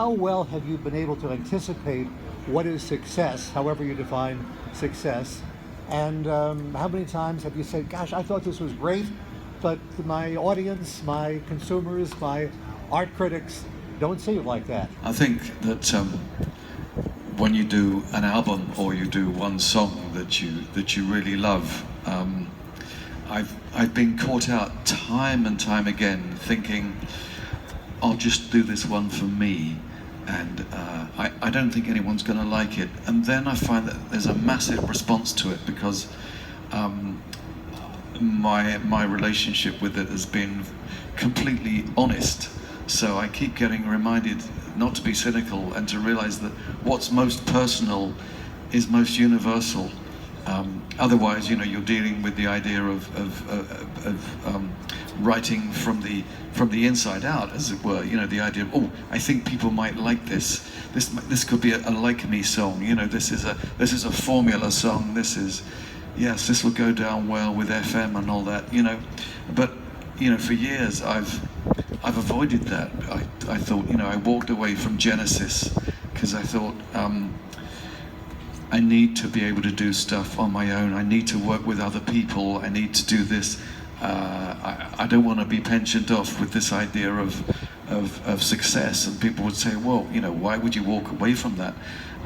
How well have you been able to anticipate what is success, however you define success? And how many times have you said, gosh, I thought this was great, but my audience, my consumers, my art critics don't see it like that? I think that when you do an album or you do one song that you really love, I've been caught out time and time again thinking, I'll just do this one for me, and I don't think anyone's going to like it. And then I find that there's a massive response to it because my relationship with it has been completely honest. So I keep getting reminded not to be cynical and to realize that what's most personal is most universal. Otherwise, you're dealing with the idea of writing from the inside out, as it were. The idea of, oh, I think people might like this. This could be a like me song. This is a formula song. This will go down well with FM and all that. But for years I've avoided that. I thought, I walked away from Genesis because I thought, I need to be able to do stuff on my own. I need to work with other people. I need to do this. I don't want to be pensioned off with this idea of success. And people would say, well, why would you walk away from that?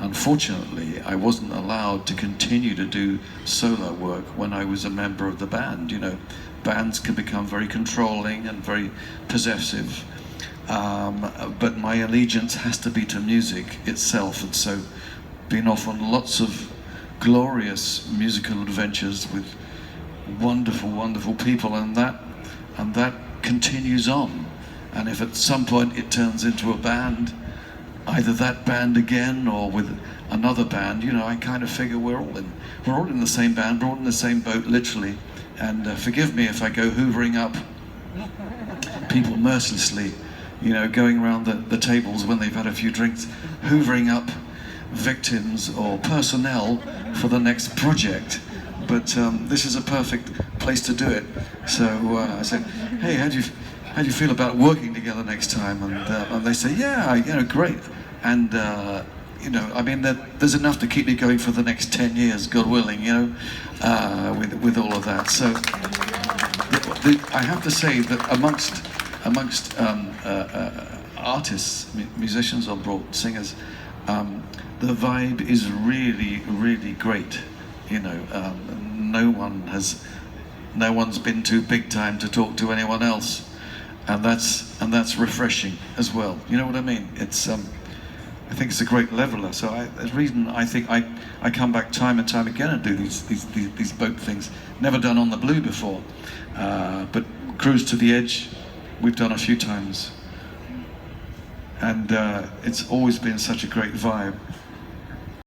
Unfortunately, I wasn't allowed to continue to do solo work when I was a member of the band. Bands can become very controlling and very possessive. But my allegiance has to be to music itself. And so been off on lots of glorious musical adventures with wonderful, wonderful people, and that continues on. And if at some point it turns into a band, either that band again or with another band, I kind of figure we're all in the same band, we're all in the same boat, literally. And forgive me if I go hoovering up people mercilessly, going around the tables when they've had a few drinks, hoovering up victims or personnel for the next project. But this is a perfect place to do it. So I said, hey, how do you feel about working together next time? And they say, yeah, great. And there's enough to keep me going for the next 10 years, God willing, with all of that. So I have to say that amongst artists, musicians or broad singers, the vibe is really, really great. No one's been too big time to talk to anyone else, and that's refreshing as well. You know what I mean? It's I think it's a great leveler. So the reason I think I come back time and time again and do these boat things. Never done On the Blue before, but Cruise to the Edge we've done a few times, and it's always been such a great vibe.